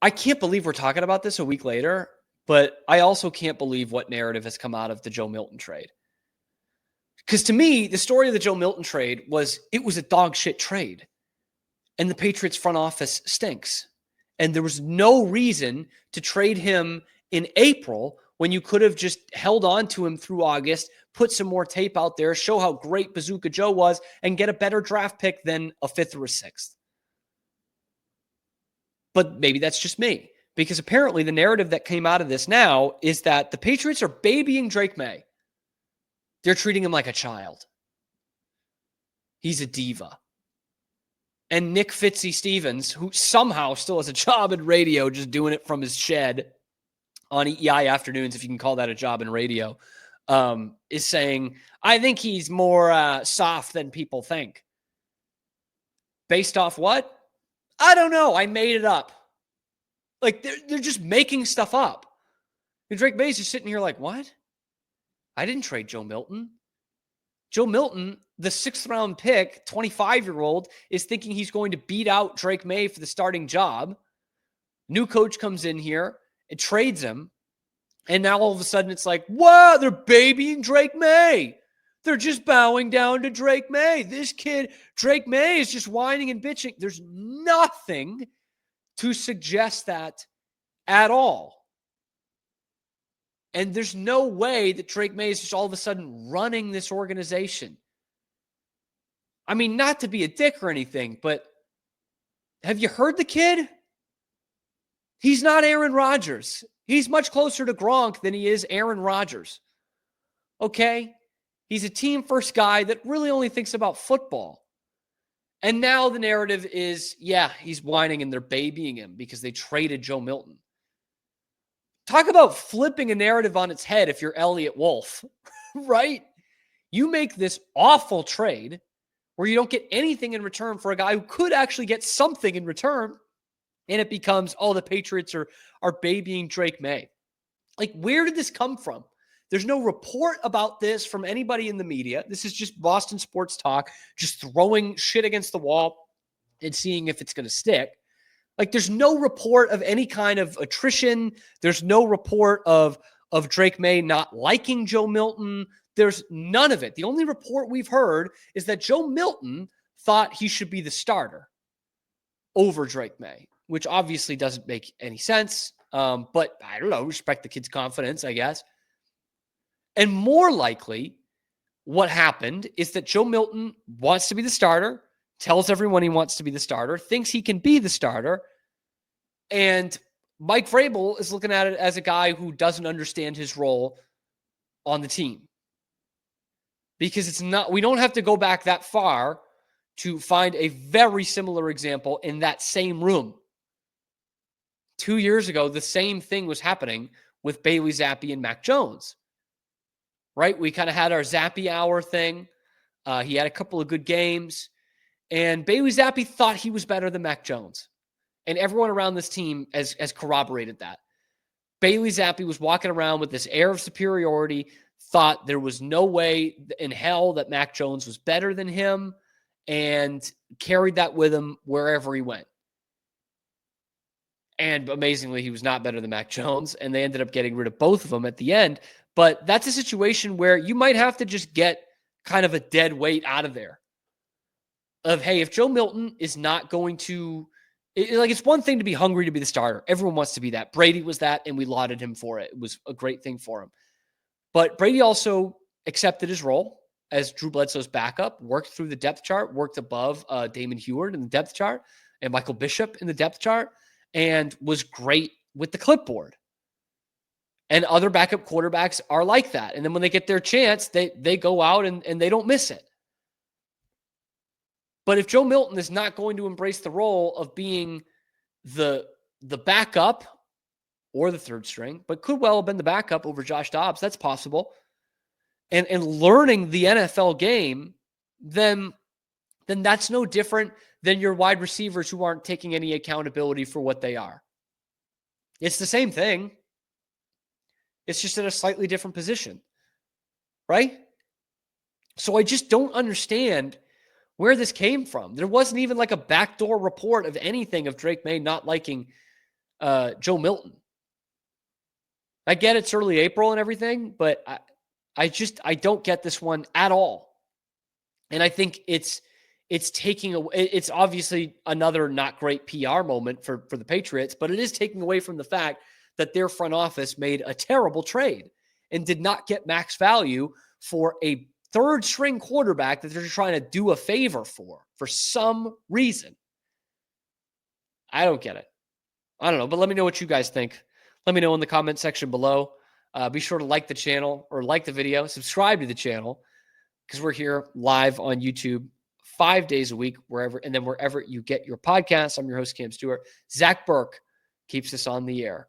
I can't believe we're talking about this a week later, but I also can't believe what narrative has come out of the Joe Milton trade. Because to me, the story of the Joe Milton trade was it was a dog shit trade. And the Patriots front office stinks. And there was no reason to trade him in April when you could have just held on to him through August, put some more tape out there, show how great Bazooka Joe was, and get a better draft pick than a 5th or a 6th. But maybe that's just me, because apparently the narrative that came out of this now is that the Patriots are babying Drake Maye. They're treating him like a child. He's a diva. And Nick Fitzy Stevens, who somehow still has a job in radio, just doing it from his shed on EI afternoons, if you can call that a job in radio, is saying, I think he's more soft than people think. Based off what? I don't know. I made it up. Like, they're just making stuff up. And Drake Maye's just sitting here like, what? I didn't trade Joe Milton. Joe Milton, the 6th round pick, 25-year-old, is thinking he's going to beat out Drake Maye for the starting job. New coach comes in here and trades him. And now all of a sudden it's like, wow, they're babying Drake Maye. They're just bowing down to Drake Maye. This kid, Drake Maye, is just whining and bitching. There's nothing to suggest that at all. And there's no way that Drake Maye is just all of a sudden running this organization. I mean, not to be a dick or anything, but have you heard the kid? He's not Aaron Rodgers. He's much closer to Gronk than he is Aaron Rodgers. Okay? He's a team-first guy that really only thinks about football. And now the narrative is, yeah, he's whining and they're babying him because they traded Joe Milton. Talk about flipping a narrative on its head if you're Elliot Wolf, right? You make this awful trade where you don't get anything in return for a guy who could actually get something in return, and it becomes, oh, the Patriots are babying Drake Maye. Like, where did this come from? There's no report about this from anybody in the media. This is just Boston sports talk, just throwing shit against the wall and seeing if it's going to stick. Like, there's no report of any kind of attrition. There's no report of Drake Maye not liking Joe Milton. There's none of it. The only report we've heard is that Joe Milton thought he should be the starter over Drake Maye, which obviously doesn't make any sense. But I don't know, respect the kid's confidence, I guess. And more likely, what happened is that Joe Milton wants to be the starter, tells everyone he wants to be the starter, thinks he can be the starter, and Mike Vrabel is looking at it as a guy who doesn't understand his role on the team. Because it's not, we don't have to go back that far to find a very similar example in that same room. 2 years ago, the same thing was happening with Bailey Zappe and Mac Jones. Right? We kind of had our Zappe hour thing. He had a couple of good games. And Bailey Zappe thought he was better than Mac Jones. And everyone around this team has corroborated that. Bailey Zappe was walking around with this air of superiority, thought there was no way in hell that Mac Jones was better than him, and carried that with him wherever he went. And amazingly, he was not better than Mac Jones, and they ended up getting rid of both of them at the end. But that's a situation where you might have to just get kind of a dead weight out of there. Of, hey, if Joe Milton is not going to, it's one thing to be hungry to be the starter. Everyone wants to be that. Brady was that, and we lauded him for it. It was a great thing for him. But Brady also accepted his role as Drew Bledsoe's backup, worked through the depth chart, worked above Damon Heward in the depth chart, and Michael Bishop in the depth chart, and was great with the clipboard. And other backup quarterbacks are like that. And then when they get their chance, they go out and they don't miss it. But if Joe Milton is not going to embrace the role of being the backup or the third string, but could well have been the backup over Josh Dobbs, that's possible, and learning the NFL game, then that's no different than your wide receivers who aren't taking any accountability for what they are. It's the same thing. It's just in a slightly different position, right? So I just don't understand where this came from. There wasn't even like a backdoor report of anything of Drake Maye not liking Joe Milton. I get it's early April and everything, but I don't get this one at all. And I think it's taking away. It's obviously another not great PR moment for the Patriots, but it is taking away from the fact that their front office made a terrible trade and did not get max value for a third string quarterback that they're trying to do a favor for some reason. I don't get it. I don't know, but let me know what you guys think. Let me know in the comment section below. Be sure to like the channel or like the video, subscribe to the channel, because we're here live on YouTube 5 days a week, wherever you get your podcasts. I'm your host, Cam Stuart. Zach Burke keeps us on the air.